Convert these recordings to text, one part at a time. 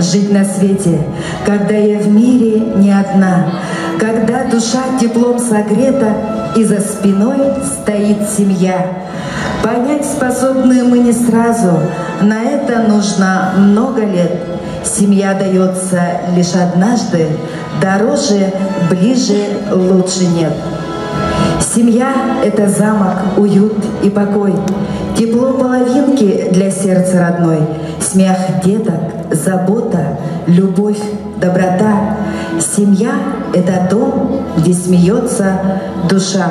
жить на свете, когда я в мире не одна, когда душа теплом согрета и за спиной стоит семья. Понять способны мы не сразу, на это нужно много лет. Семья дается лишь однажды, дороже, ближе, лучше нет. Семья — это замок, уют и покой, тепло половинки для сердца родной, смех деток, забота, любовь, доброта. Семья — это дом, где смеется душа.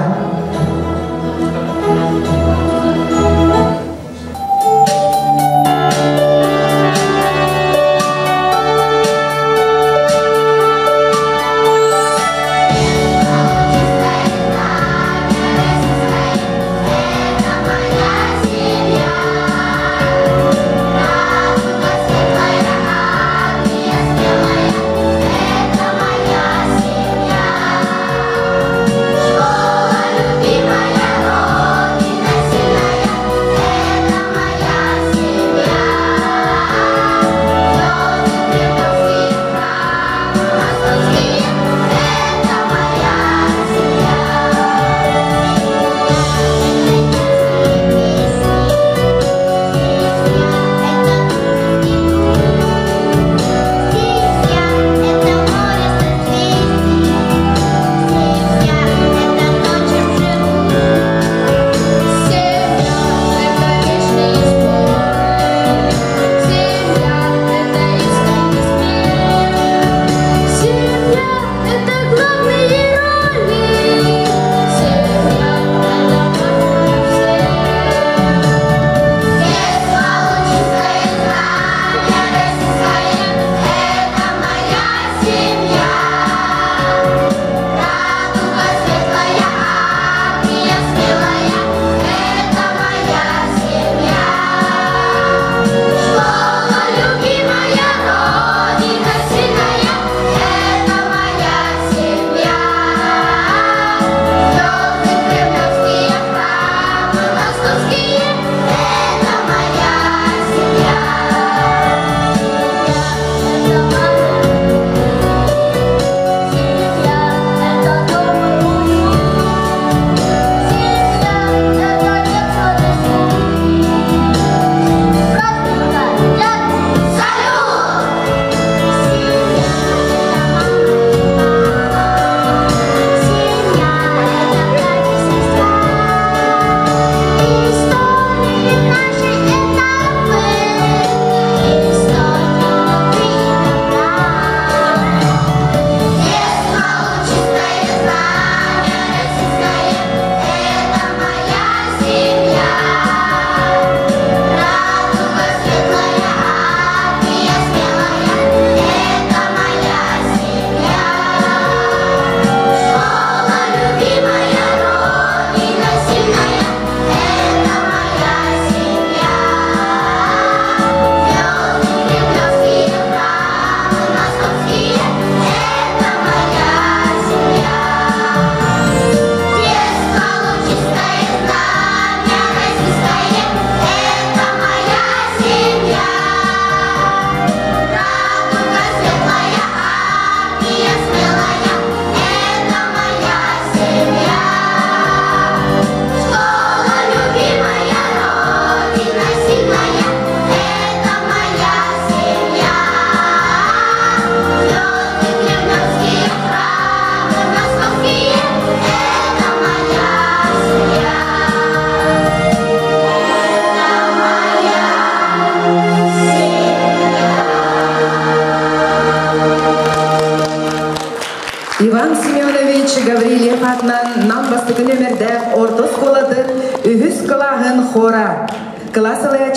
Иван Семенович Гаврилев атынан намбастығы нөмірді орта школады үхіс қылағын хора. Классовая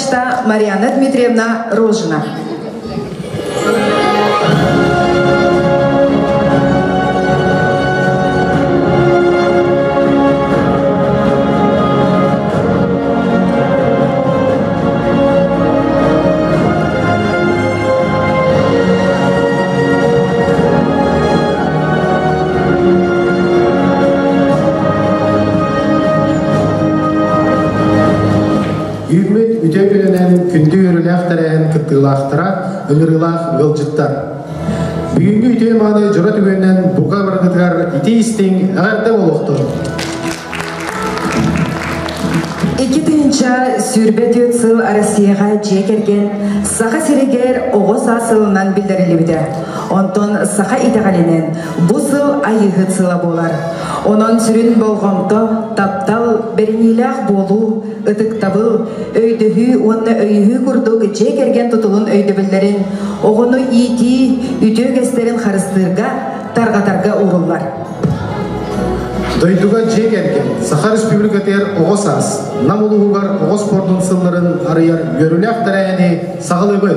Марьяна Дмитриевна Рожина. Үміт үтегілінен күнді үріліқтірін күттілақтыра ылырылах ылжыттар. Бүгүнгү теманы жора түгөннен буга баргытыгар итеистиң ағарда болуқты. 2-нче сүрбет өтсыл Россияға жекерген саха сирегер оғыз асылынан білдірілуді. Онтон саха итеғалінен бұл сыл айығы сыла болар. Онын сүрін болғымды таптал берінилақ болу, ұтықтабыл, өйдігі, оны өйігі күрдік жекерген тұтылын өйдібілдерін, оғыны ити, үтөгестерін қарыстырға, тарғатарға ұрылар. Дойдуга жегерген Саха Республикатер оғыз ас, намылуғар оғыз спортын сылларын арыяр өріләқ дәрәйіні сағылыбы.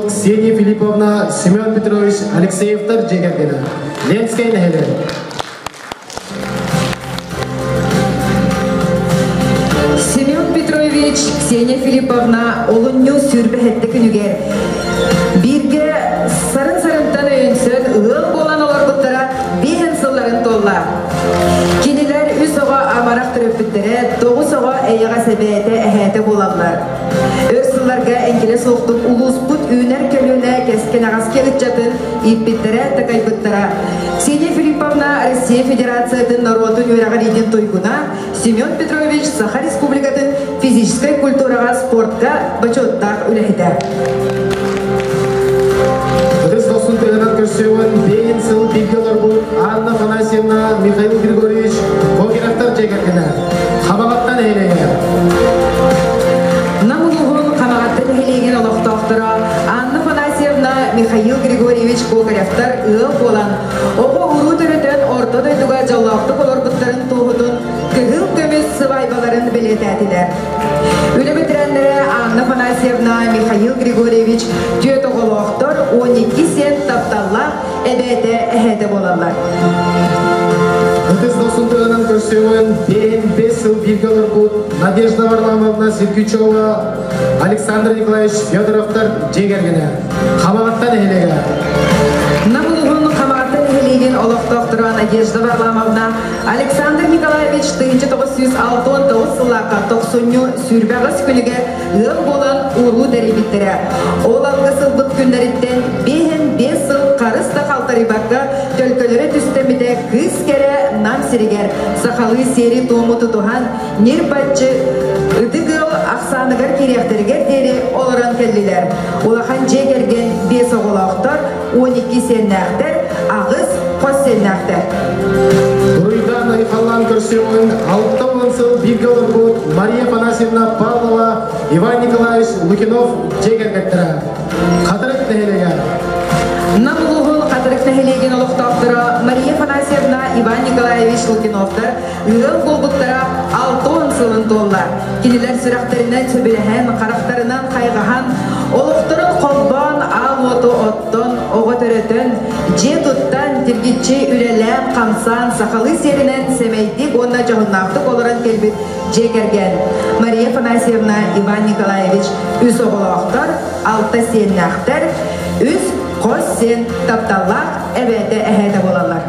Ксения Филипповна, Семен Петрович Алексеевтар жегергені. Ленскай нәхелер. Семен Петрович, Ксения Филипповна, олынню сүрбәхетті күнігер. Бірге сарын-сарынтан өйінсін, ұғыл болан олар бұттара бейін сылларын толла. Кенелер үс оға амарақ түріппіттері, тоғыз оға әйіға сәбәйті әхәті болалар. Өрсылларға әңгелі соқтық ұлыс бұт үйнер көліне кәскен ағаске ұтчатын иппеттері тәкайбыттара. Ксения Филипповна Россия Федерациядың народын өрағар еден тойгуна Семен Петрович Саха Республикатын физической культураға спортқа бачоттақ үләйді. Біз досын тегінат көрсеуін бейін сыл бейгелер бұл Анна Фанасьевна, Михаил Григорьевич Когеновтар жегергені. Қабағаттан әйлеге. Анна Фанасьевна, Михаил Григорьевич Когоревтар ыл болан. Оғы ұру түрітін орта дойдуға жаллақты қолор бұттарын тоғыдың күгіл көмес сывайбаларын білет әтілер. Үлі бітірәндері Анна Фанасьевна, Михаил Григорьевич түйет оғылуқтар 12 сент тапталла әбәті әхәді болалар. Өтіз досындығынан көрсеуін бейін 5 сыл бейгелер бұд Надежда Варламовна Сиркючева, Александр Николаевич Федоровтар жегергені. Қамағаттан әйлеге. Намылығын қамағаттан әйлеген олықтақтыра Надежда Варламовна Александр Николаевич 1969 сыллақа 90 сүрбәғыз күліге ұл болан ұлу дәребеттірі. Ол алғы сылбыт күндеріттен бейін 5 сыл қарыста қалтары баққа төлкөлері түстеміде күз кәрі нам сиригер. Сақалы сері тому тұтуған нер бәтчі үдігіл ақсанығыр керектергер дері оларан кәлілер. Олақан жегерген 5 оғылақтар 12 сеннәқтер, ағыз қос сеннәқтер. Бұруйдан айқалан көрсеуін 6 сыл бейгелер бұд Мария Фанасьевна Павлова, Иван Николаевич Лукинов жегергеттірі. Қадырық нәхелеге. Намылығын қадырық нәхелеген олықтақтыра Мария Фанасьевна, Иван Николаевич Лукиновтар ұғыл болбұттара 6 сылын толла. Кенелер сүрақтарынан сөбіліген, қарақтарынан қайғыған, олықтырын қолбан, ал-оты оттон, оғы түретін, же тұттан, тергетче үреләм, қамсан, сақалы серінен сәмейдік, онна жағыннақты қолырын келбет жекерген. Мария Фанасьевна, Иван Николаевич үз оғылақтар, 6 сеннақтар, үз қос сен тапталлақ әбәді әхәді болалар.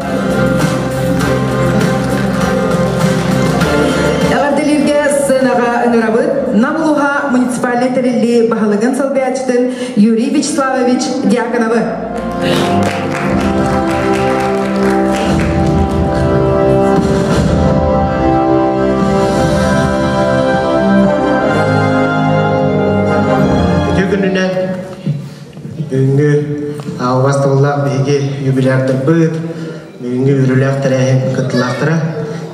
Әғарділерге сын сынаға ыңырабыт Намлуха муниципальный терилли бахалыгын салбиячтын Юрий Вячеславович Дьяконовы. Бүгінгі албастығылақ бейге юбилярдыр бұд, бүгінгі үріліқтір әйін күттілақтыра.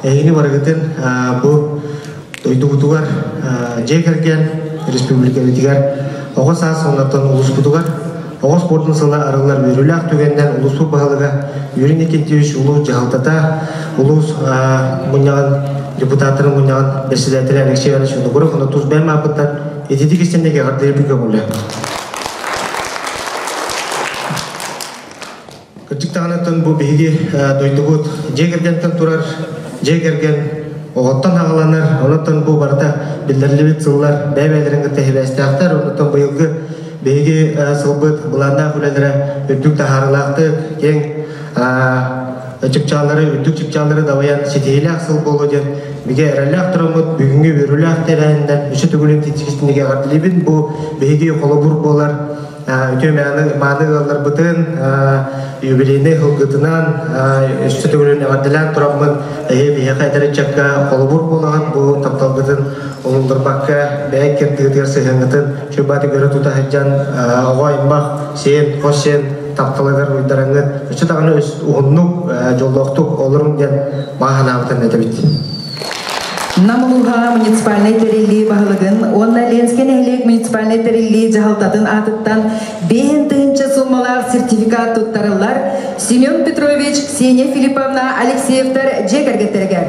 Әйіні барғытын бұл дойды бұтығар жек әрген республика бетігер оғыз ас онлаттан ұлыс бұтығар. Оғыз спортын сылы арылар үріліқ түгенден ұлыс бұл бағылыға үрін екентеуіш ұлыс жағалтата ұлыс мұнияған депутаттырын мұнияған бәсіләтірі Алексей Иванович Нугуров оны тұз бәм апыттан етеді кестендеге ғардыры бүгі бұлы. Күттіктағанаттан бұл бейге дойды бұд жегергентен тұрар, жегерген оғыттан ағаланар, онаттан бұл барда білдірлібет сыллар бәйбәлеріңгі тәхібәсті ақтар, онаттан бұйылғы бейге сылбыд бұланда күләдірі үттік тахарылақты ең чықчалары, үттік чықчалары даваян сетейлі ақсыл болу ден беге әрәлі ақтырамыд, бүгінгі өрілі ақтырайындан үші түгілін тетікістіндегі ағардылебін бұл бейге қолы бұр болар өте маны ғалар бұтын юбилейні ғылғытынан үшті түгілін ағардылан тұрамын бейге қайтары чакка қолы бұр болаған бұл таптал бұтын олыңдыр баққа бәйік кертігітер сығыңғытын шөбаты көрі тұта хаджан оға имбақ сен, қос сен тапталығар ұйдараңын үшті тағаны ұғыннық жолдоқтық олырын ден маған ағытын әдебет. Намылуға муниципальный терилли бағылығын, онна Ленскен әлек муниципальный терилли жағалтатын атыттан бейін тыынчы суммалар сертификат тұттарылар Семен Петрович, Ксения Филипповна Алексеевтар жекергеттергер.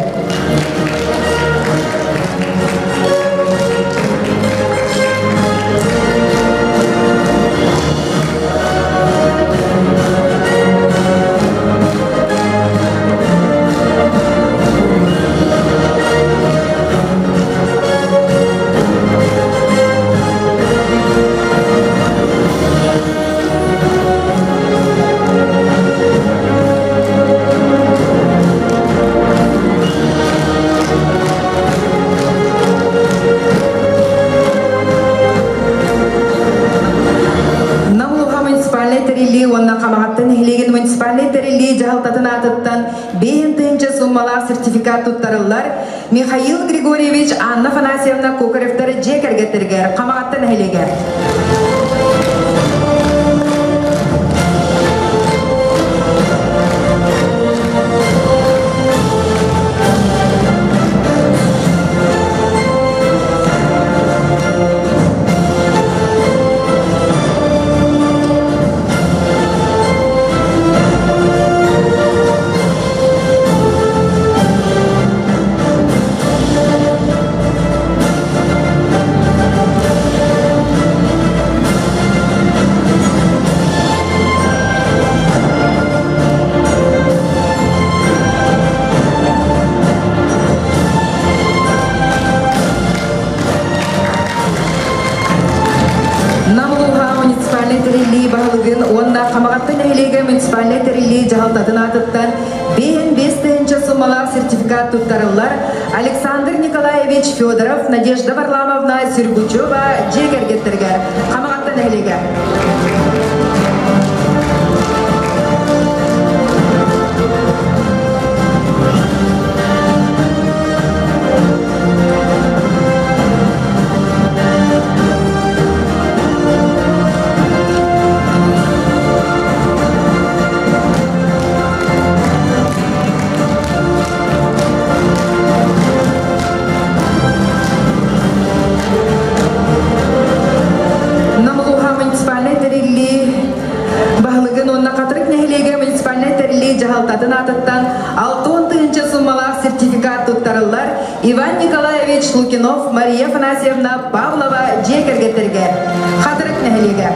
Сертификат туттарылар Михаил Григорьевич Анна Афанасьевна Кокаревтар жекергеттергер камагаттан хелегер. Сертификат туттарылар Александр Николаевич Федоров, Надежда Варламовна Сергучева жегергеттергер камагаттан элеге. Иван Николаевич Лукинов, Мария Афанасьевна Павлова жекергеттерге хатырык нехелеге.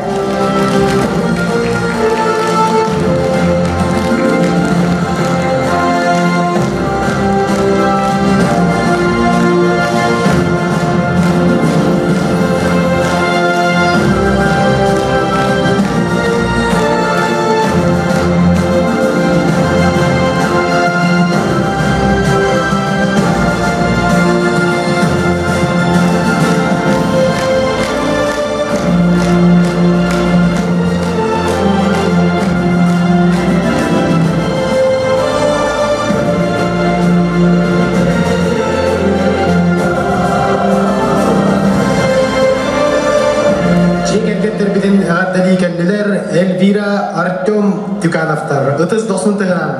келдилер Эльвира Артем Тюкановтар. Ытыс досын тыгынан.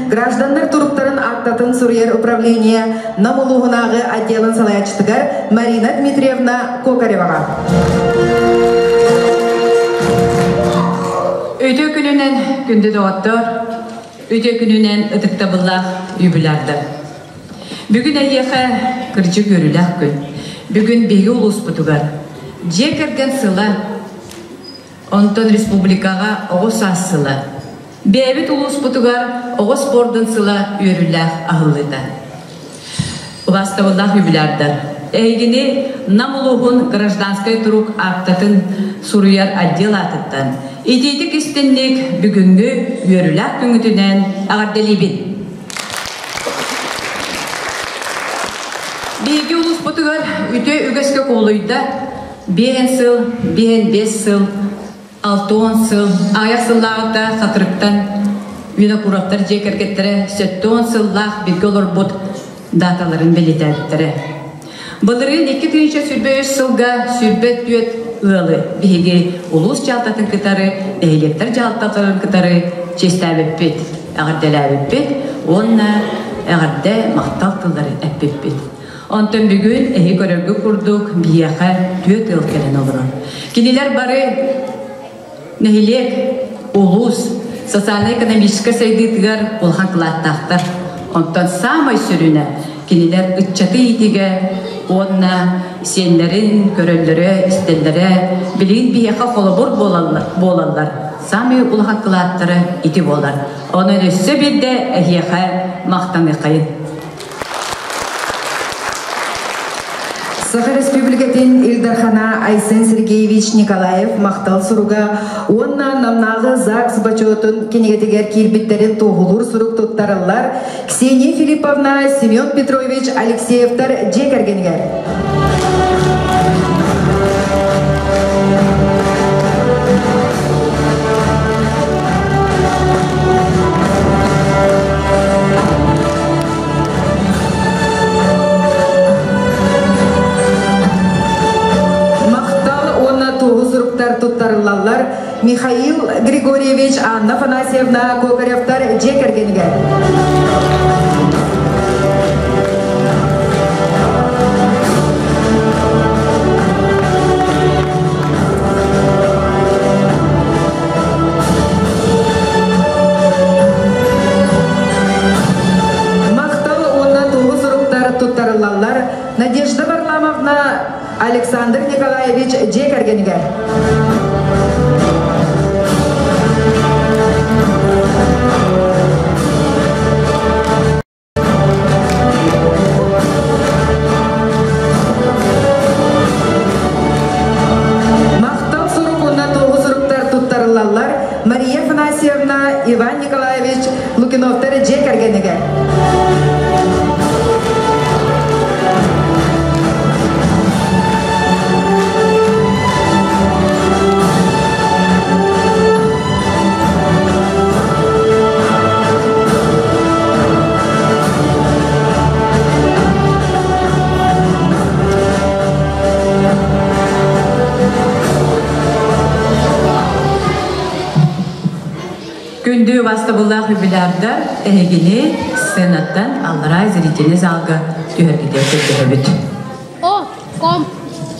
Граждандар туруктарын актатын Сурьер управления намулугунагы отделын салаячтыгар Марина Дмитриевна Кокаревага. Өйдө күнүнен күндү доғаттар, өйдө күнүнен ытыкта бұллақ үйбіларды. Бүгін әйеқі кірчі көріләк күн. Бүгін бейгі ұлыс бұтығар. Жекерген сыла, онтон республикаға оғыз асылы. Бейбіт ұлыс бұтығар оғыз спордың сыла өріләк ағылыда. Ұласта бұллақ үйбіларды. Эйгини намулугун гражданской турук актатын суруяр отдел атыттан. Итейдик истенник бүгүнгү үйөрүләк күңүтүнен ағарделибин. Биги улус бутугар үтө үгөскө колуйда 5 сыл, 5 сыл, 6 сыл, аяк сыллағыта сатырыктан үйді курақтар жекергеттері 7 сыллақ бірге олар бұд даталарын белетәдіктері. Бұлырын 2-3 сүрбе 3 сылға сүрбет түйет ұлы бігі улус жалтатын кытары, әйлектер жалтатын кытары честәбіппет, әғірделәбіппет, онна әғірде мақтал тылдары әппеппет. Онтан бүгін әйі көрергі күрдік бияқа түйет ұл келен олырын. Кенелер бары нәхилек, улус, социально-экономический сайдытыгар болған қылаттақтар. Онтан самай сүріне кенелер үтчаты етіге, онна сенлерін, көрелері, істелері, білген бияқа қолыбыр болалар. Самай ұлған қылаттары еті болар. Оның өсі білді әйеқа мақтаны қайын. Саха Республикатын Илдархана Айсен Сергеевич Николаев мақтал сұруға онна намнағы ЗАГС бачотын кенегетегер кирбиттерін тоғылыр сұрук тұттарылар Ксения Филипповна Семен Петрович Алексеевтар жекергенгер. Туттарылалар Михаил Григорьевич Анна Афанасьевна Кокаревтар жекергенге. Мақталы онна тоғыз ұрықтар туттарылалар Надежда Варламовна Александр Николаевич жекергенге. Мақтал сұрықына тоғыз ұрықтар тұттарылалар Мария Афанасьевна Иван Николаевич Лукиновтар жекергенге. Күнді басты бұллақ үбілерді әйгіне сенаттан аллара зрительный залға түйергеде көттеребіт.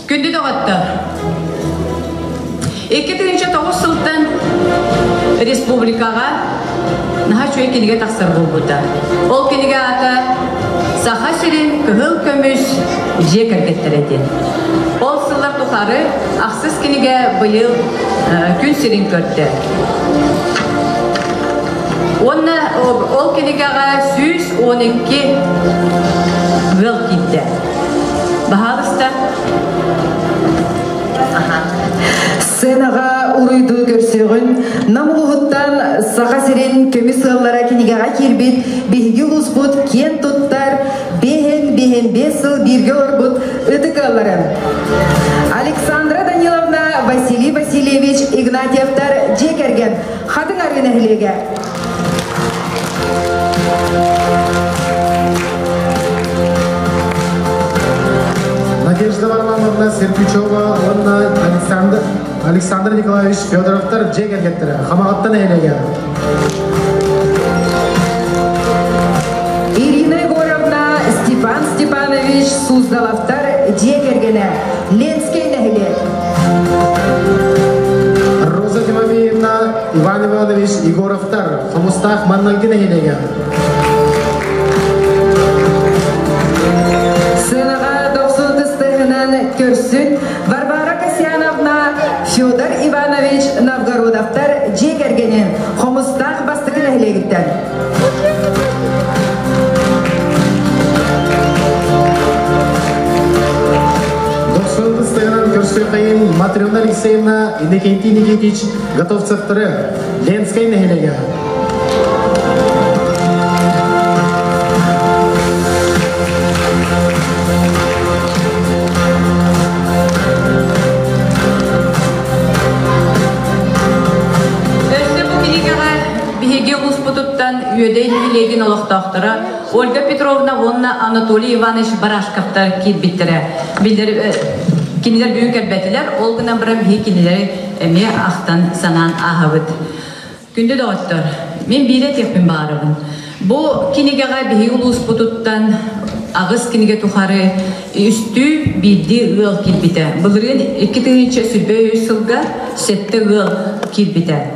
Күнді доғатты. 2009 сылттан республикаға наға чөй кенеге тақсыр болбыда. Ол кенеге ата саха сирен күхіл көміс жекергеттер Ол сыллар тұқары ақсыз кенеге бұйыл күн сирен көрді. Ол кенегаға 112 ғыл кетті. Бағалыста? Сенаға ұрыйды көрсеғін, намылығыттан сақа серен көмес ғыллара кенегаға кербет, бейгі ұлыс кен тұттар, бейін 5 сыл бірге орбыт үтікаларын. Александра Даниловна Василий Васильевич Игнатьевтар жекерген. Қадың арғын әхілеге. Надежда Варламовна Серпичева, Александр Николаевич Федоровтар жекергеттері. Хамағаттан әйлеге. Ирина Егоровна Степан Степанович Суздаловтар жекергені. Ленскей нәхіле. Роза Тимофеевна Иван Иванович Егоровтар. Хамустах маннанки нәхілеге. Көрсін Варвара Касьяновна Федор Иванович Новгородовтар жекергенен Хомустақ бастықын әйлегіттен. Матрёна Алексеевна Иннокентий Никитич готовцевтары Ленской нахилеге. Üyedeyli bilegen olaqtaqtıra Olga Petrovna Vonna Anatoliy Ivанович Barashkovtar kilbittire. Bildir kiniler büyük elbettiler. Olguna biram hekinileri eme ahtan sanan ahavıt. Günde doğattır. Men bilet yapın bağırın. Bu kinigaga bihi ulus pututtan ağız kinige tuharı üstü bildi ığıl kilbite. Bılırın 2 tığınca sülbe sılga sette ığıl kilbite.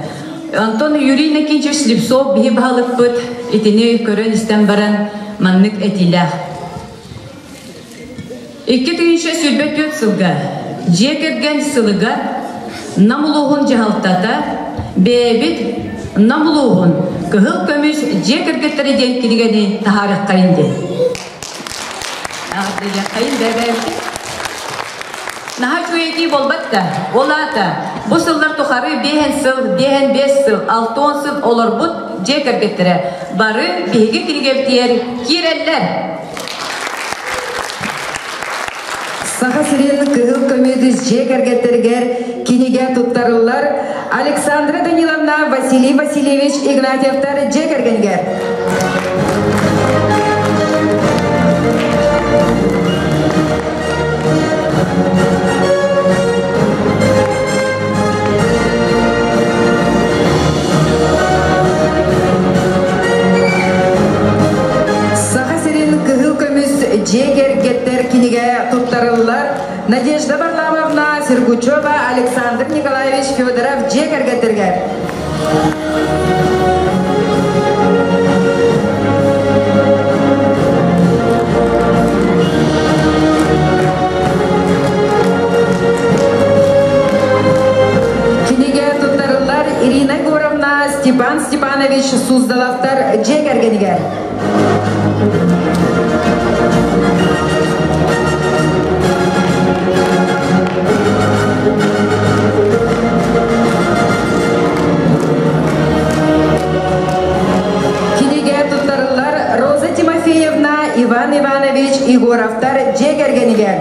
Антон Юрий Накинчев Слепцов биһи баһалыппыт итини көрөн истен баран маннык этилэх. 2 тыгынча сүлбөт төт сылга жекерген сылыга намулугун жахалтата бебит намулугун кыһыл көмүс жекергеттери ден киригени тахарык кайынды. Агдыя кайын бебепти. Naha çöğeti bolbatta, olata. Bu sıllar tuharı 5 sıl, 5 sıl, 6 sıl olur but ceker getire. Barı bihge kilgevtiyer kireller. Saha sirenin kıhıl kömediz ceker getirger kinige tuttarırlar. Alexandra Danilovna Vasiliy Vasilyevich Ignatievtar ceker genger. Джегер геттер киниге туттарылар. Надежда Барламовна Сергучева Александр Николаевич Федоров Джегер геттергер. Киниге туттарылар Ирина Егоровна Степан Степанович Суздаловтар Джегер генигер. Иван Иванович Егоровтар Джегергенигер.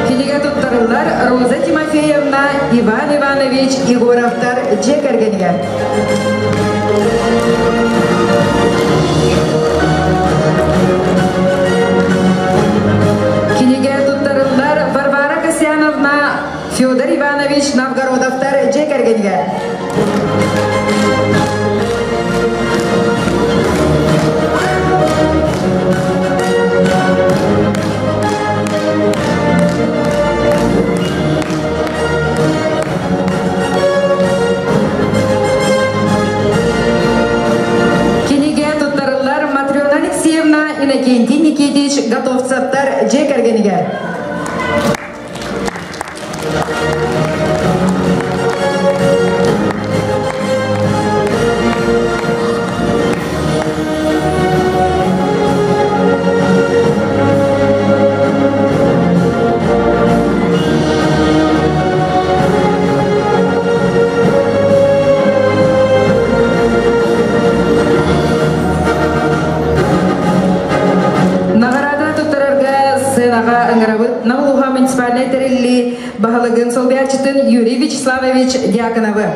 Киниге туттарылар Роза Тимофеевна Иван Иванович Егоровтар Джегергенигер. Федор Иванович Новгородовтар Джекергенге. Киниге туттарылар Матрёна Алексеевна Иннокентий Никитич Готовцевтар Джекергенге. Намулуха муниципальный терилли Бахалагын Солбячитын Юрий Вячеславович Дьяконовы.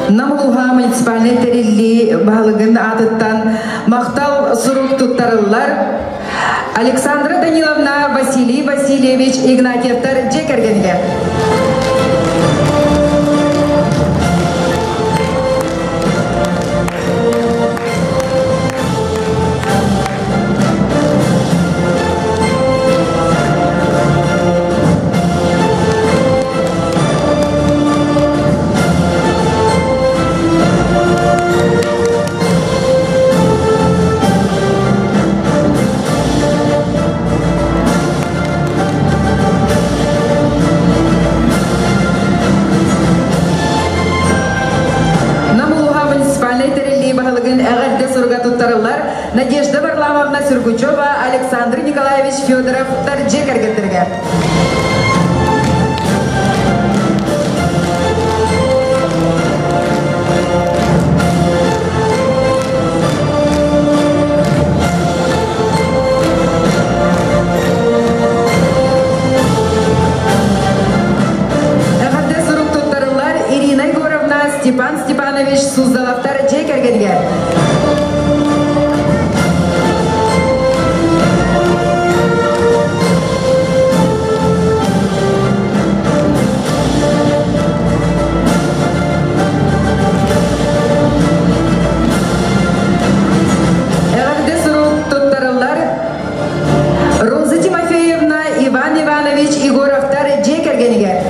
Намулуха муниципальный терилли Бахалагын атыттан мақтал сурук туттарылар Александра Даниловна Василий Васильевич Игнатьевтар Джекергенге. халыгын әгәрде сұрға тұттарылар Надежда Варламовна Сюргучева, Александр Николаевич Федоров тарджек әргеттерге. Степан Степанович Суздаловтар Джейкергенге. Эварде сурук туттарылар Роза Тимофеевна Иван Иванович Егоровтар Джейкергенге.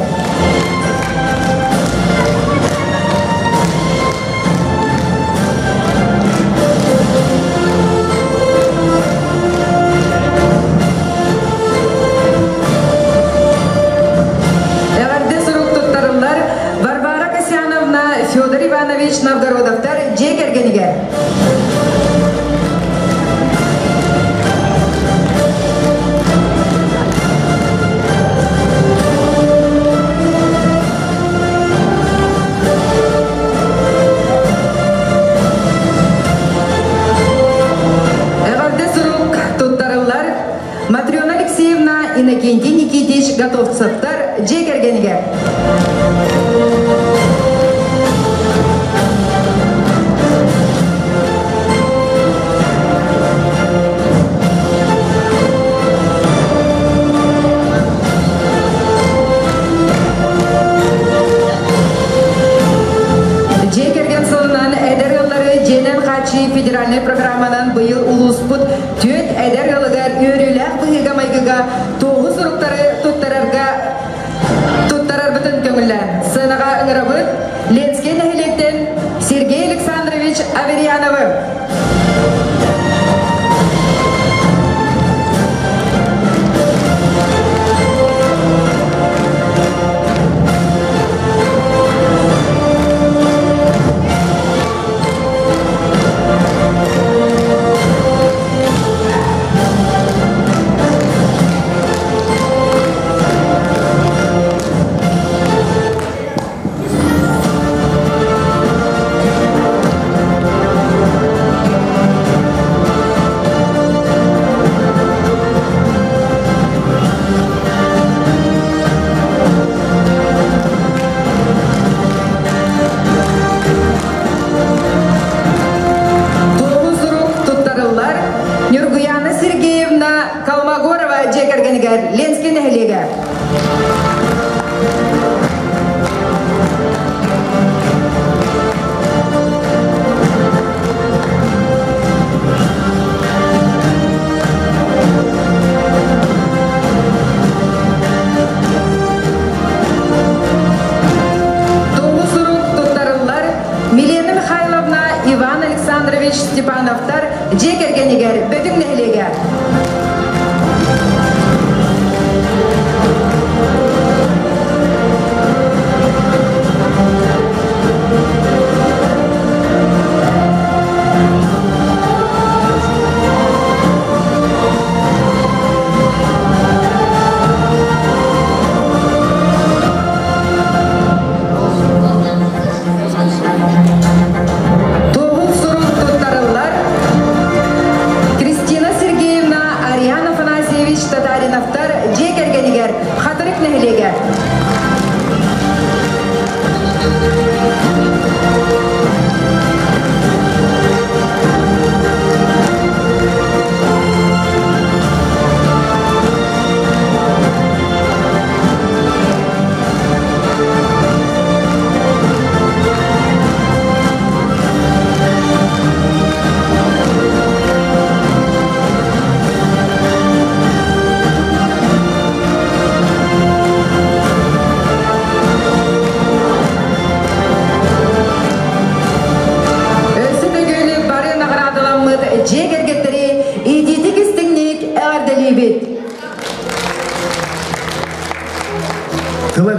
Федор Иванович Новгородовтар Джейкергенге. Эварде сурук туттарылар Матрена Алексеевна Иннокентий Никитич Готовцевтар Джейкергенге. Федеральный программанан быйыл улуспут төт әдер ялыгар өріләк бұйыға майгыға тоғыз ұрықтары туттарар бұтын көңіллән. Сынаға ұңырабыт Ленскен әхілеттен Сергей Александрович Аверьяновы. Ленскен әхілеге. Тоғыз ұрық тұттарылар Милена Михайловна Иван Александрович Степановтар Джекергенегер бөтің әхілеге.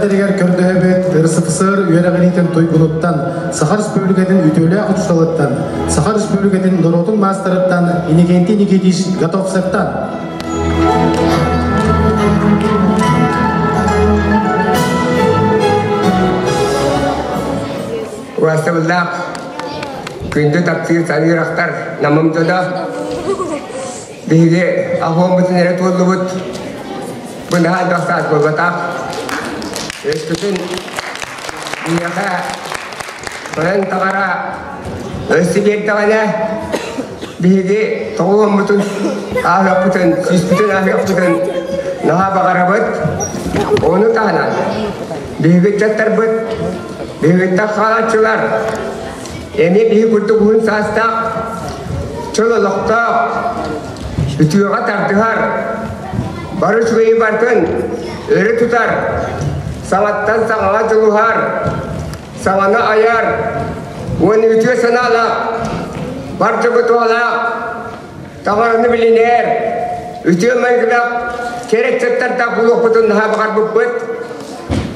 дәрігер көрдіғебет РСФСР үйерағалитен тойгулуттан, Сахар Республикатын үтөлі ақұтшалыттан, Сахар Республикатын Нұротын мастырыттан, инегенті негедиш готовсаттан. Уастабылдақ, күнді тапсыр санырақтар намымдыда, бейге ахуан бұтын әрет олды бұт, бұндағы дақтас болбатақ, өскүтін үйеға бұнан тағара өсі бердіғана, бейге тоғуан бұтын ағақ бұтын, сүз бұтын ағақ бұтын наға бағара бұт, оны тағынан, бейге жаттар бұт, бейгітті қалатшылар, әме бейгі күрді күн састақ, чолылықтақ, ütüğe tartıgar, barış beyi barkın, örü tutar, salattan sağa cılıhar, sağana ayar, onu ütüğe sanala, barca kutuala, tavarını biliner, ütüğe maygıdak, kerek çattar da buluk butun daha bakar buput,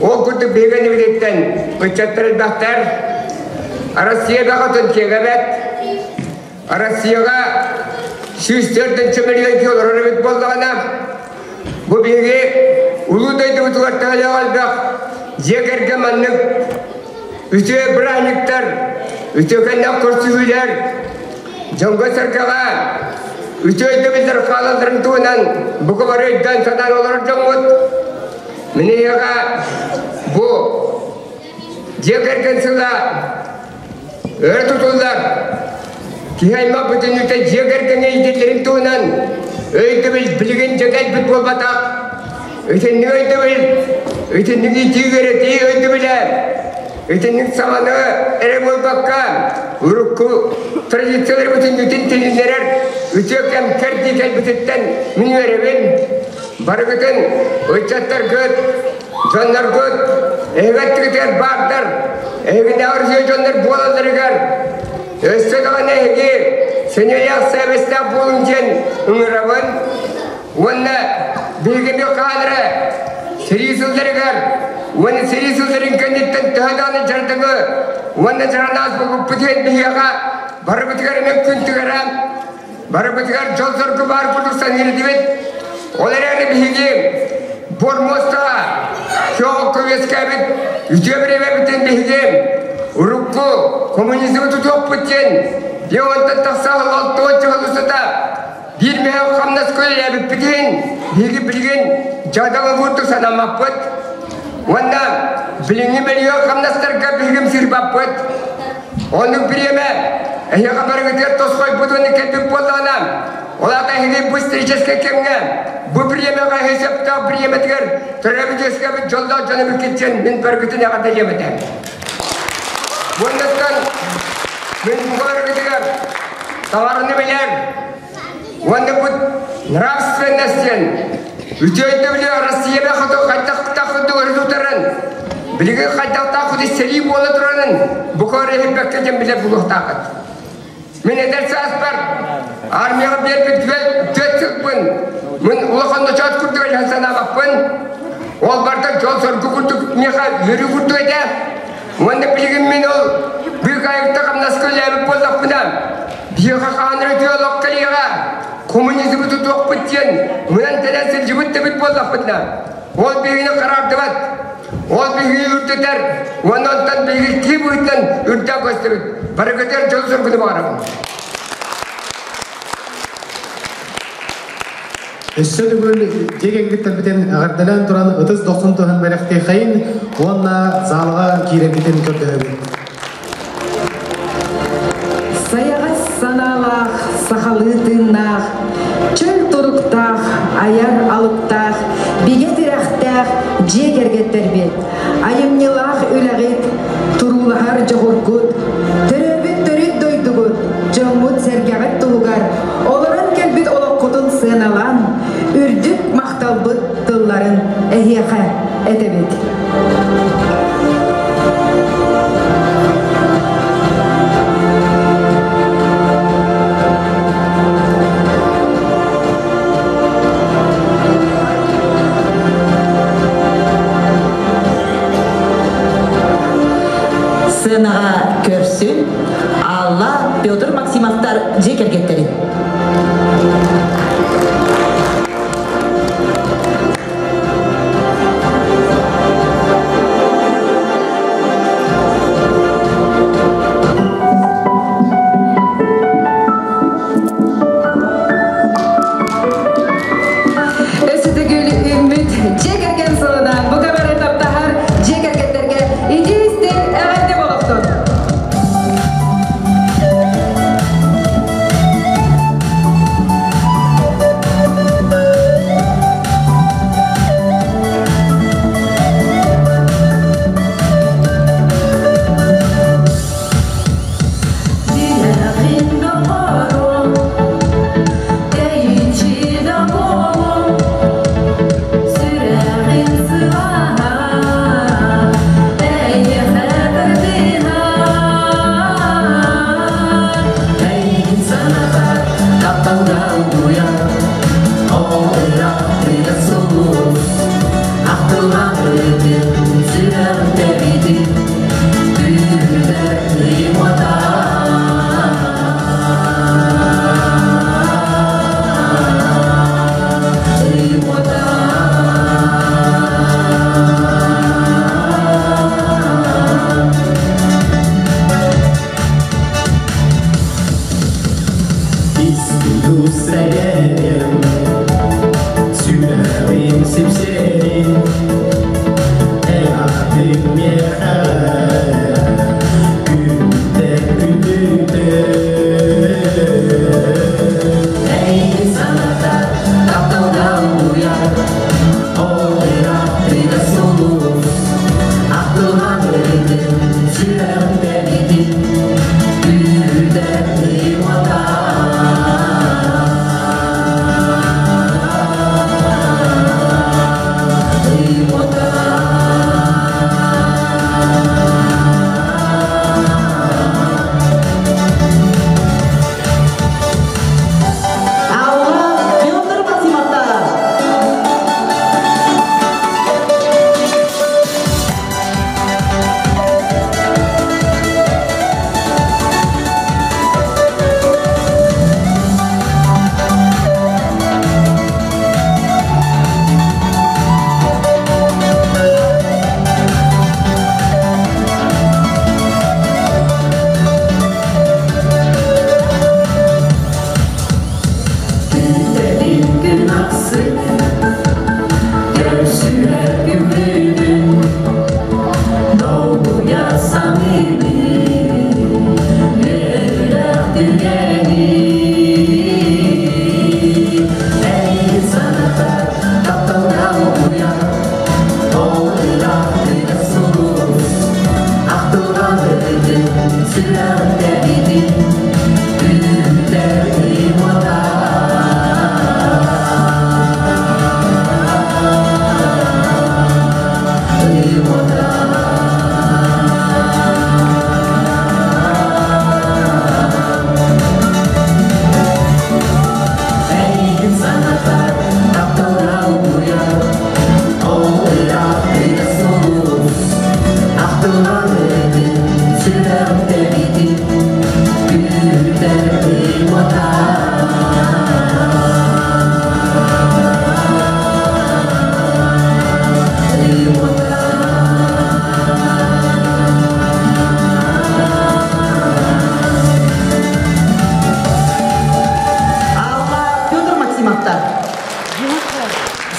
o kutu beygeni biletten, bıçattırıl baktar, Arasiyada katın kegebet, Arasiyada 104 milyon kiloları bit bolduğuna bu bilgi uludaydı utuğattağıyla aldık zekerge manlık ütüye bıraklıklar ütüye kendim kursuyular jonga sarkağa ütüye de bizler kalanların tuğunan bu kadar edden sadan olarak jongut miniyaga bu zekergen sıla örtütüller Kihayma bütün yüte zekergene idetlerin tuğunan öyle bilgin ceket bit bolbatak ötenin ötenin iti göreti öyle bile ötenin samanı ere bolbakka urukku tradisyoner bütün yüten telinlerer ötekem kerdi gel bitetten minvereven bargıtın öçatlar göt canlar göt evet tüketer bağdır evinde arzuyor canlar boğalandırıgar Östedağına hegi, seneye sebesler buluncan ıngıravın, onu bilgimi kadre, seri sızlarıgar, onu seri sızların kendinden tağdanı jardığı, onu jaranaz bulup bitiyen bihiyaga, barabıtıgar mümkün tügeram, barabıtıgar jolsarkı var bulursan yürüdüvet, olarını bihigim, bormosta, çoğu köveskabit, yücebreve biten bihigim, Urukku, komünizmi tutup biten, yontan taksal altı çalışıda, bir mehav kamnas köyle biten, bilgin, jadamı vurdu sana mapıt, ondan bilini biliyor kamnaslarga bilgim sirbapıt, onun birime, ya kabar gider toskoy budunu kelbip bollanam, ola da hegi bu isticeske kemge, bu birime ka hesapta birime diger, terbiyeske bir jolda canımı kitchen, min pergütüne kadar yemeden. Bundan ben bu kadar gidiyor. Tavarını bilen. Bundan bu nravstvennesyen. Ütüyde bile Rusya'ya bakıdı, kaytakta öğretiyorlar. Bilgi kaytakta kudu seri boğuluyorlar. Bu kadar hep bekleyeceğim bile buluq takıt. Men ederse asper. Armiyaga bir tüyetsikpin. Men ulaqanda çat kurdu yaşasana bakpın. Ol barda jol sorgu kurdu, meha yürü kurdu ede. Onda bilgim men ol büyük ayakta kamnas köyleyip bozduk bundan. Biyaga kanırı diyalog kaliyaga komünizmi tutuq bitiyen bundan tenesil jibit bit bozduk bundan. Ol bilgini karar devat. Ol bilgini ürteter. Ondan bilgi ki bu itten ürte gösterir. Barakater jol sorgunu bağırım. Eşşedi bugün jegengitten biten ağırdalan turan 30-90 tuhan berekte kayın onunla zalga kirengitten kördüğü. Sayağa sanalaq, sahalıtınaq, çöl turuktaq, ayar alıptaq, bige diraqtaq, jegergetter bet. Ayımnilaq ülağıt, turulahar joğurgut, töröbüt törüt doydugut, joğmut sergagat tulugar, olaran kelbit olakutun sığınalan, ürdük maqtalbıt tılların ehyaqa edebet. Максимовтар жекергеттери.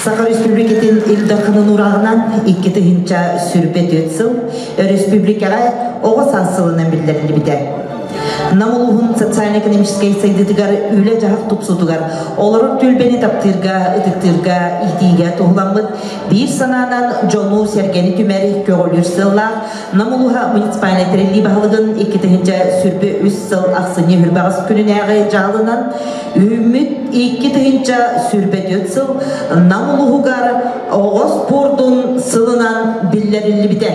Саха Республикатын илдахынын урағынан 2-тігінші сүрбет өтсіл, республикаға оғыз асылынан білдерілі біде. Намулуғын социально-экономическай сайдыдығар үлі жағақ тұпсудығар, олары төлбені таптырға, ұтықтырға, итиге тұғыламыд, бір сананан жону сергені түмәрі көгілір сыллақ, Намулуға муниципальный трелли бағылығын 2-тігінші сүрбе өз сыл ақсыне үрбағыз күнін әғі жағылынан, үміт 2-тігінші сүрбе өтсіл, Намулуғығар оғыз пордың сылынан білдерілі біде.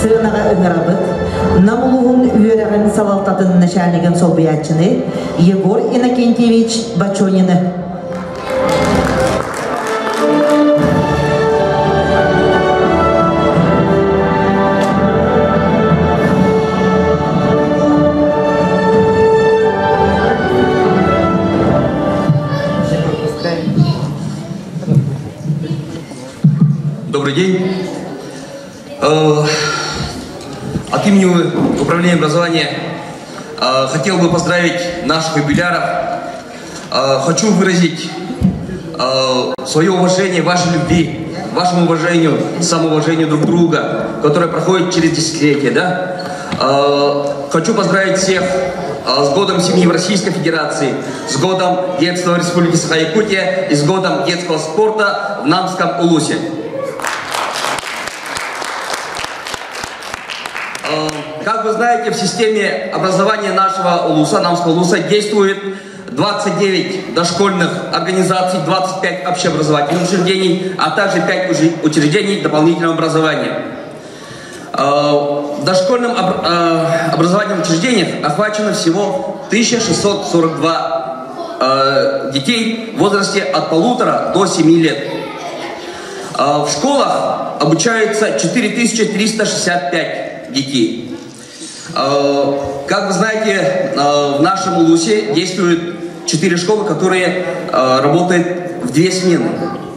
Сығынаға өмірабыд, Намулуғын үйерағын салалтатын начальнигін солбиятчыны Егор Иннокентьевич Бачонины. От имени Управления образования хотел бы поздравить наших юбиляров. Хочу выразить свое уважение, вашей любви, вашему уважению, самоуважению друг друга, которое проходит через десятилетия. Да? Хочу поздравить всех с годом семьи в Российской Федерации, с годом детства в Республике Саха-Якутия и с годом детского спорта в Намском Улусе. Как вы знаете, в системе образования нашего Улуса, Намского Улуса, действует 29 дошкольных организаций, 25 общеобразовательных учреждений, а также 5 учреждений дополнительного образования. В дошкольном образовательном учреждениях охвачено всего 1642 детей в возрасте от 1,5 до 7 лет. В школах обучаются 4365 детей. Как вы знаете, в нашем Улусе действуют 4 школы, которые работают в 2 смены.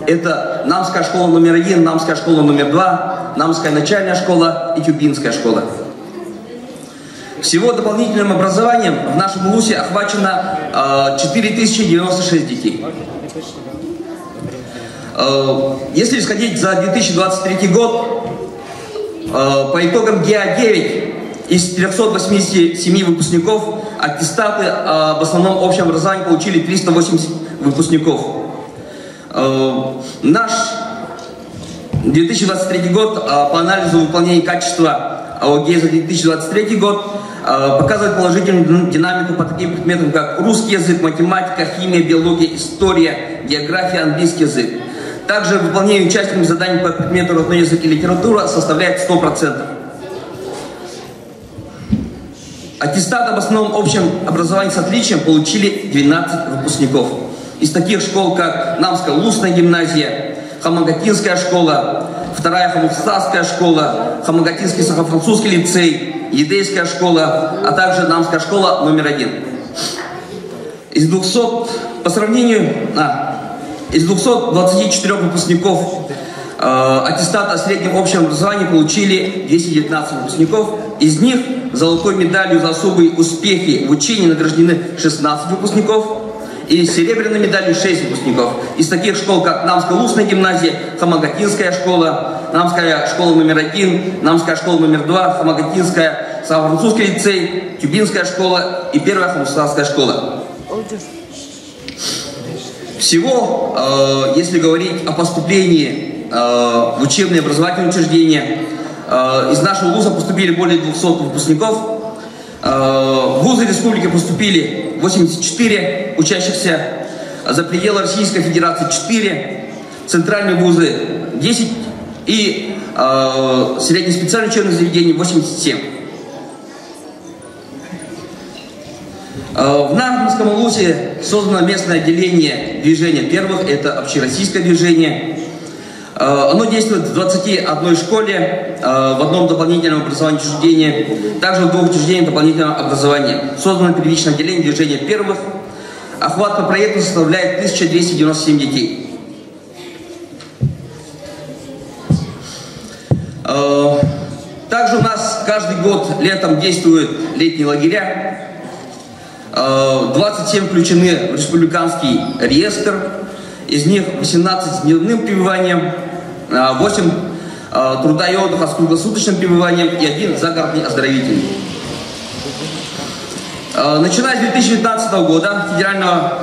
Это Намская школа номер 1, Намская школа номер 2, Намская начальная школа и Тюбинская школа. Всего дополнительным образованием в нашем Улусе охвачено 4096 детей. Если исходить за 2023 год, по итогам ГИА-9 из 387 выпускников аттестаты об основном общем образовании получили 380 выпускников. Наш 2023 год по анализу выполнения качества ОГЭ за 2023 год показывает положительную динамику по таким предметам, как русский язык, математика, химия, биология, история, география, английский язык. Также выполнение участниками заданий по предмету родной язык и литература составляет 100%. Аттестат об основном общем образовании с отличием получили 12 выпускников. Из таких школ, как Намская Улусная гимназия, Хамагатинская школа, Вторая Хамухстасская школа, Хамагатинский Сахо-французский лицей, Едейская школа, а также Намская школа номер 1. Из 224 выпускников аттестат о среднем общем образовании получили 219 выпускников. Из них золотой медалью за особые успехи в учении награждены 16 выпускников и серебряной медалью 6 выпускников. Из таких школ, как Намская Улусная гимназия, Хамагатинская школа, Намская школа номер 1, Намская школа номер 2, Хамагатинская, Сахо-французский лицей, Тюбинская школа и Первая Хамухстасская школа. Всего, если говорить о поступлении в учебные образовательные учреждения, из нашего вуза поступили более 200 выпускников. В вузы республики поступили 84 учащихся, за пределы Российской Федерации 4, центральные вузы 10 и среднеспециальные учебные заведения 87. В Намском Улусе создано местное отделение движения первых, это общероссийское движение. Оно действует в 21 школе, в одном дополнительном образовании учреждении, также в 2 учреждениях дополнительного образования. Создано первичное отделение движения первых. Охват по проекту составляет 1297 детей. Также у нас каждый год летом действуют летние лагеря. 27 включены в республиканский реестр. Из них 18 с дневным пребыванием, 8 труда и отдыха с круглосуточным пребыванием и 1 загородный оздоровительный. Начиная с 2019 года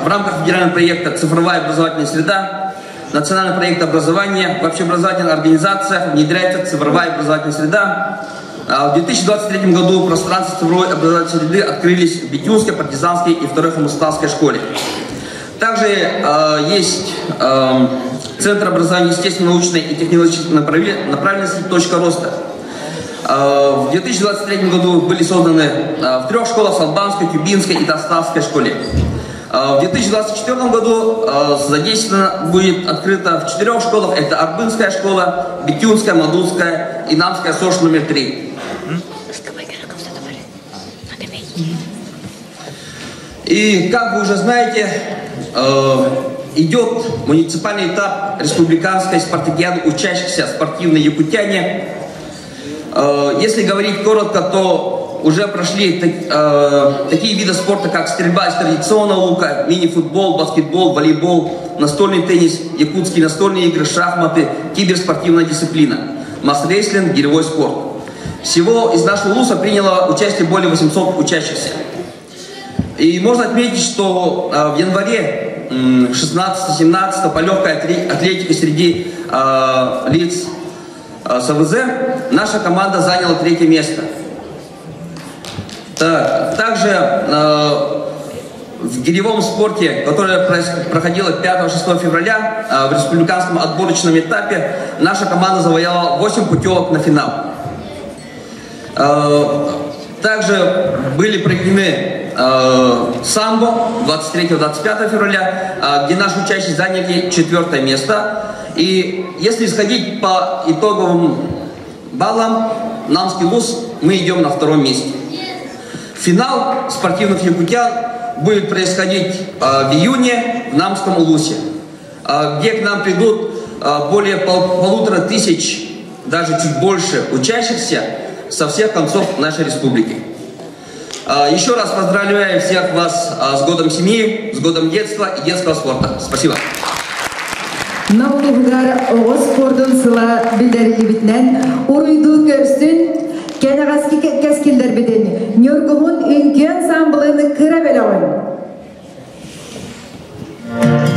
в рамках федерального проекта «Цифровая образовательная среда», национальный проект образования в общеобразовательных организациях внедряется цифровая образовательная среда. В 2023 году пространство цифровой образовательной среды открылись в Битюнской, Партизанской и Второй Хамухстасской школе. Также есть Центр образования естественно-научной и технологической направленности «Точка роста». В 2023 году были созданы в 3 школах: Салбанской, Тюбинской и Таставской школе. В 2024 году задействовано будет открыто в 4 школах: это Арбынская школа, Битюнская, Мадулская и Намская СОШ номер 3. И, как вы уже знаете, идет муниципальный этап республиканской спартакиады учащихся спортивные якутяне. Если говорить коротко, то уже прошли такие виды спорта, как стрельба из традиционного лука, мини-футбол, баскетбол, волейбол, настольный теннис, якутские настольные игры, шахматы, киберспортивная дисциплина, масс-рейслинг, гиревой спорт. Всего из нашего ЛУСа приняло участие более 800 учащихся. И можно отметить, что в январе 16-17 по легкой атлетике среди лиц СВЗ наша команда заняла 3-е место. Также в гиревом спорте, которое проходило 5-6 февраля в республиканском отборочном этапе, наша команда завоевала 8 путевок на финал. Также были проведены самбо 23-25 февраля, где наши участники заняли 4-е место. И если исходить по итоговым баллам, Намский ЛУС мы идем на 2-м месте. Финал спортивных якутян будет происходить в июне в Намском ЛУСе, где к нам придут более 1500, даже чуть больше учащихся со всех концов нашей республики. Еще раз поздравляю всех вас с годом семьи, с годом детства и детского спорта. Спасибо. Наулугар оғыз спордың сыла білдерілі бітінен ұруйду көрсін кәнағаски кәскелдер бітін. Нөргіғын үнкен самбылыны кіра бәліғын. Yeah.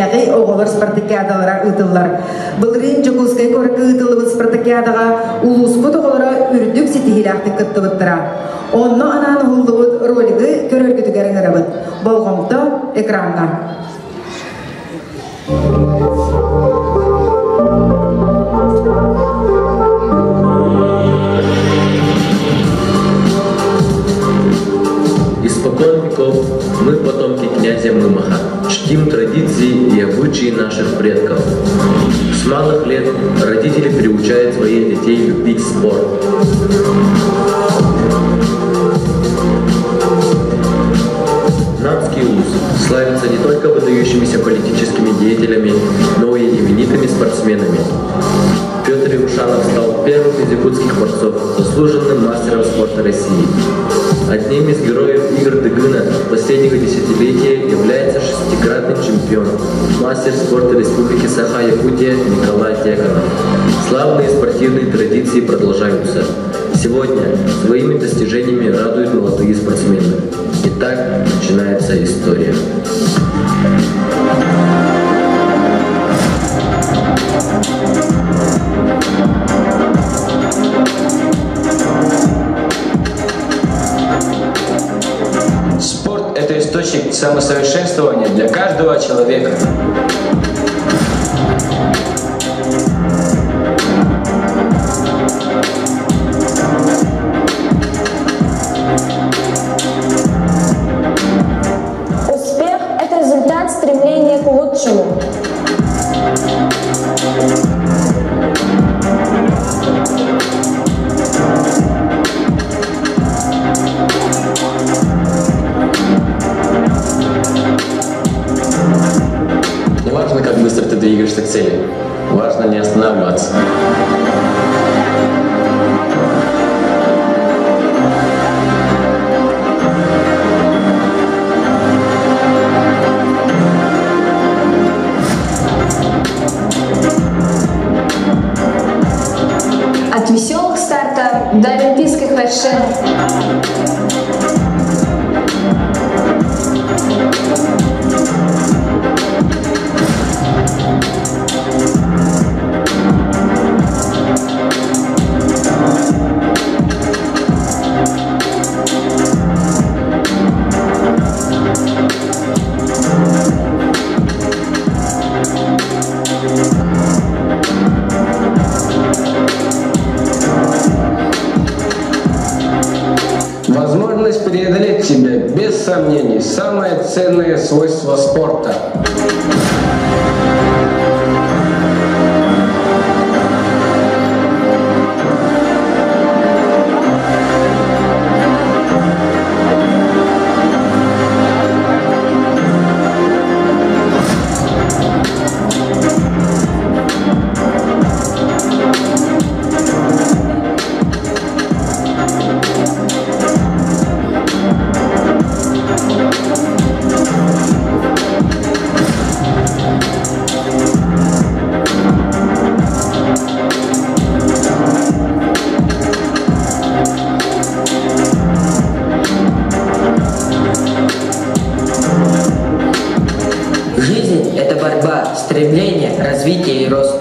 Бәғи оғылар спартакиадалара ұтылар. Бұлырын Жокускай көркі ұтылығы спартакиадаға улуспыт оғылара үрдік сетихилақты күтті бұттыра. Онны ананы ғылдығыт ролігі көрергітігерін әрабыт. Болғымты экранға. Испокон веков мы, потомки князя Мымаха, чтим традиции и обычаи наших предков. С малых лет родители приучают своих детей любить спорт. Нанский улус славится не только выдающимися политическими деятелями, но и именитыми спортсменами. Петр Ивушанов стал первым из якутских борцов, заслуженным мастером спорта России. Одним из героев игр Дыгына последнего десятилетия является шестикратный чемпион, мастер спорта Республики Саха-Якутия Николай Теканов. Славные спортивные традиции продолжаются. Сегодня своими достижениями радуют молодые спортсмены. Итак, начинается история. Спорт – это источник самосовершенствования для каждого человека. Успех – это результат стремления к лучшему. Не важно, как быстро ты двигаешься к цели. Важно не останавливаться. От веселых стартов до олимпийских вершин. Возможность преодолеть себя без сомнений – самое ценное свойство спорта. Жизнь – это борьба, стремление, развитие и рост.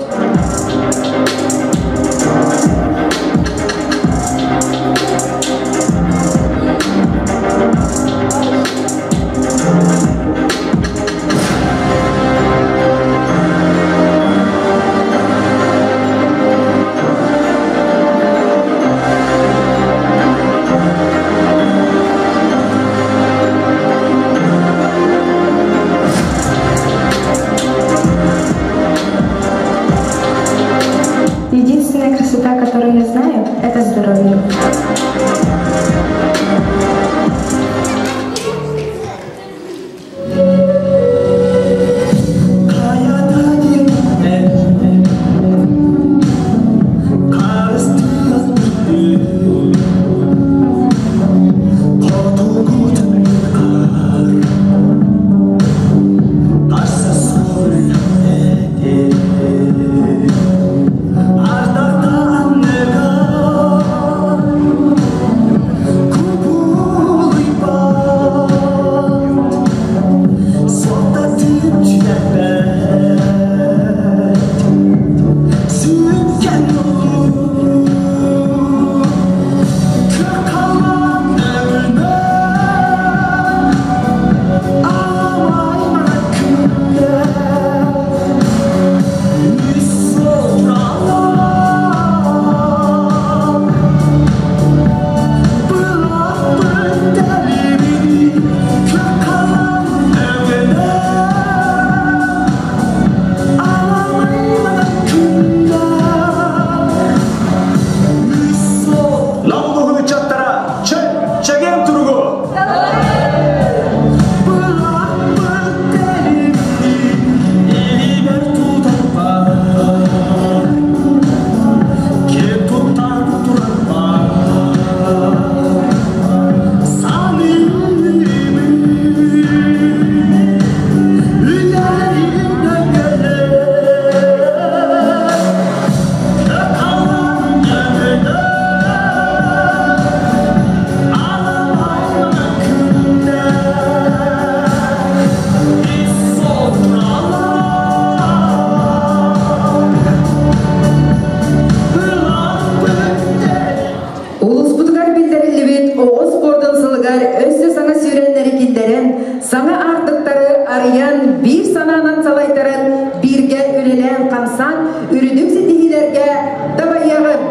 Единственная красота, салайтарын бирге үлелен камсан үрүдүк сетихилерге табайягын.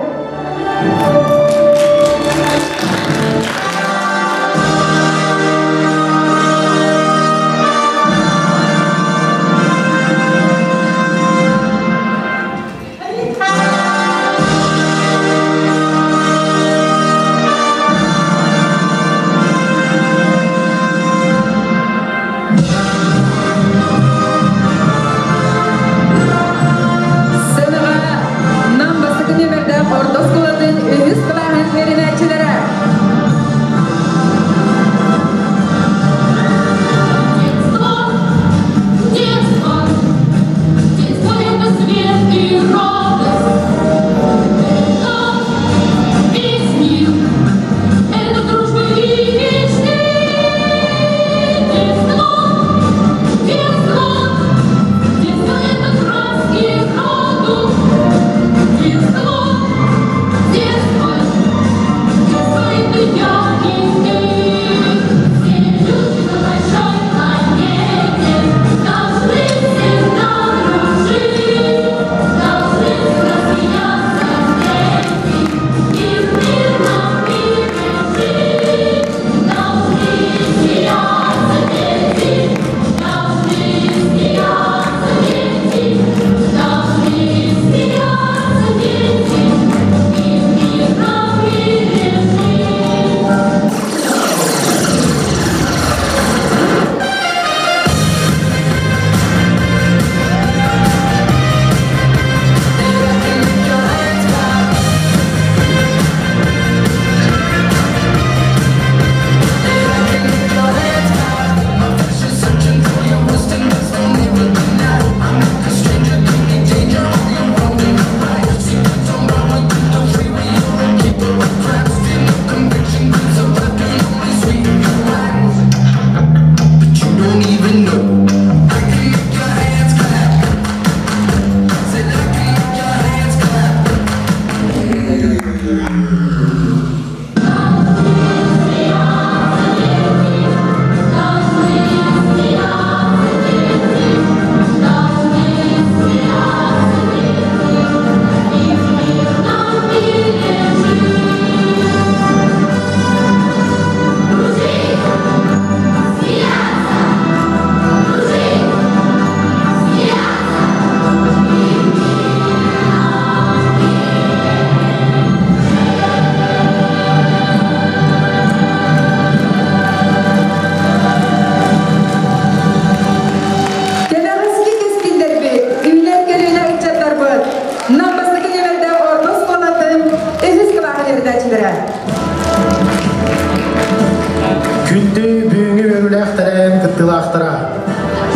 Күнді бүйіңі өріләқтірен күттілақтыра.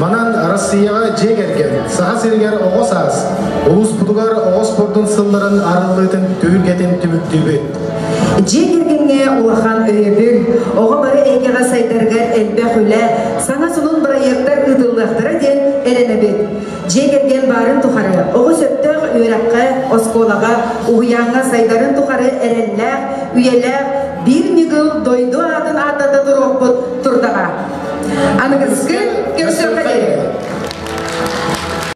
Манан Россияға жегерген, саға сергер оғыз аз. Улус бұдығар оғыз бұрдың сылларын арылытын түйілгетін түбік-түбік. Жегергенге улахан өйебіл, оға бары әйгеға сайдарғар әлбәқ үлі, саңа сұнын проекттар ұдыллақтыра ден әлені бет. Жегерген барын тұқары, оғы сөптіғ үйраққа, осколаға, ұғияңға сайдарын тұқары әрелләқ, үйеләқ, bir migil doydu adın adada durup turdağa. Anıgızgı görüşürüz.